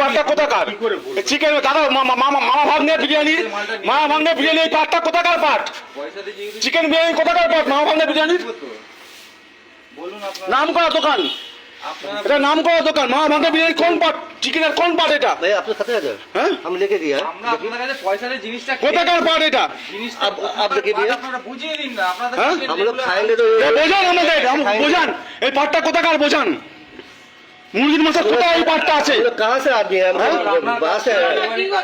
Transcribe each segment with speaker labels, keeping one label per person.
Speaker 1: পাটটা কোথাকার? চিকেন দাদা মামা ভাগ্নে বিরিয়ানি, মামা ভাগ্নে বিরিয়ানি, এই পাটটা কোথাকার পাট? চিকেন বিরিয়ানি কোথাকার পাট? মামা ভাগ্নে বিরিয়ানি নাম করা দোকান, এটা নাম করা দোকান। মামা ভাগ্নে বিরিয়ানি কোন পাট? চিকেনের কোন পাট এটা?
Speaker 2: भाई आपने खाते हैं
Speaker 1: হ্যাঁ
Speaker 2: हम लेके दिया है
Speaker 3: আমরা আপনাদের কাছে পয়সা দিয়ে জিনিসটা
Speaker 1: কোথাকার পাট এটা?
Speaker 3: জিনিসটা
Speaker 2: आप लेके दिया
Speaker 3: আপনারা বুঝিয়ে দিন না আপনাদের
Speaker 1: হ্যাঁ?
Speaker 2: हम लोग खाएंगे तो
Speaker 1: এ বোঝান আমাদের, বোঝান এই পাটটা কোথাকার বোঝান। মুরগির মাংস কোথায় এই পাটটা আছে?
Speaker 2: हम लोग कहाँ से आदमी है बाहर से है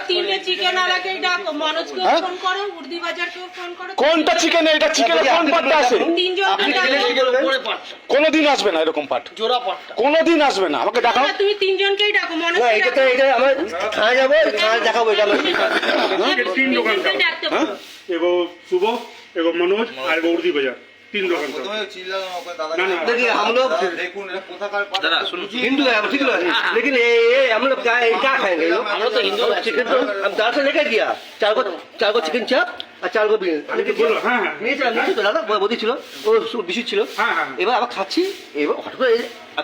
Speaker 4: তিনটে চিকেন আলাকে ডাকো, মনোজকে
Speaker 1: হ্যাঁ?
Speaker 4: ফোন করো, উর্দি বাজারকে ফোন করো।
Speaker 1: কোনটা চিকেন? এটা চিকেনের কোন পাটটা আছে?
Speaker 4: তিনজনকে ডাকো।
Speaker 1: কোনোদিন আসবে না এরকম পাট, কোনোদিন আসবে না। আমাকে দেখাও।
Speaker 4: না, তুমি তিনজনকেই ডাকো,
Speaker 2: না
Speaker 4: মনোজকে
Speaker 2: এটা তো এটা আমরা খাওয়া যাবো খাওয়া দেখাবো এটা আমরা
Speaker 4: তিনজনকেই ডাকতে বলো।
Speaker 5: एगो सुबह एगो मनोज और एगो उर्दी बाजार, 3 दुकान था।
Speaker 3: প্রথমে চিল্লালাম আপনার দাদা
Speaker 5: না, না।
Speaker 2: देखिए हम लोग
Speaker 3: দেখুন এটা কোথাকার
Speaker 6: দাদা শুনুন,
Speaker 2: हिंदू है हम ठीक है लेकिन ये हम लोग क्या खाएंगे लोग
Speaker 6: हम लोग तो हिंदू हैं।
Speaker 2: चिकन तो हम दाल से लेकर दिया चार को चिकन चाप আর চার গো বিরিয়ানি
Speaker 5: বলো, হ্যাঁ, হ্যাঁ।
Speaker 2: নিয়েছি তো দাদা বদি ছিল ও বিশু ছিল
Speaker 5: হ্যাঁ, হ্যাঁ।
Speaker 2: এবার আবার খাচ্ছি এবার হঠাৎ করে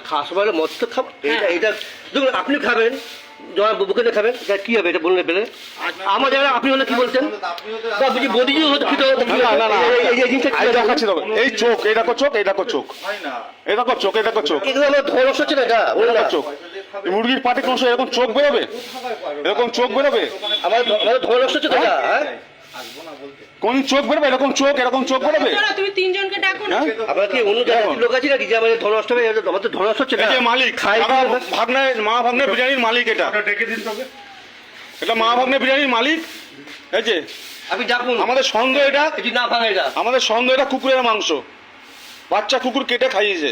Speaker 2: খাওয়ার সময় মদ তো খাবো এটা দেখুন আপনি খাবেন যখন বুকে খাবেন এটা কি হবে এটা বললে বেড়ে আমার জায়গায় আপনি হলে কি বলতেন বা বুঝি বদি হতো খেতে হতো কি
Speaker 1: না, না, না।
Speaker 2: এই জিনিসটা
Speaker 1: এই দেখাচ্ছি দেখো, এই চোখ, এই দেখো চোখ, এই দেখো চোখ,
Speaker 3: হয় না
Speaker 1: এই দেখো চোখ, এই দেখো চোখ,
Speaker 2: এগুলো আমার ধরস হচ্ছে না এটা
Speaker 1: এই দেখো চোখ। এই মুরগির পাটে কোন সময় এরকম চোখ বেরোবে? এরকম চোখ বেরোবে?
Speaker 2: আমার ধরস হচ্ছে তো এটা হ্যাঁ
Speaker 1: কোন চোখ বেরোবে? এরকম চোখ, এরকম চোখ বেরোবে?
Speaker 4: চলো, তুমি তিনজনকে ডাকো না।
Speaker 1: হ্যাঁ?
Speaker 2: আমরা কি অন্য জায়গায় লোক আছে নাকি যে আমাদের ধরস হবে আমার তো ধরস হচ্ছে না
Speaker 1: এই যে মালিক,
Speaker 2: খাই
Speaker 1: ভাগ্নে, মা ভাগ্নে বিরিয়ানির মালিক এটা,
Speaker 5: ওটা ডেকে দিন তবে।
Speaker 1: এটা মা ভাগ্নে বিরিয়ানির মালিক। এই যে
Speaker 2: আপনি ডাকুন
Speaker 1: আমাদের সন্দেহ, এটা
Speaker 2: এটি না ভাঙা এটা
Speaker 1: আমাদের সন্দেহ, এটা কুকুরের মাংস, বাচ্চা কুকুর কেটে খাইয়েছে।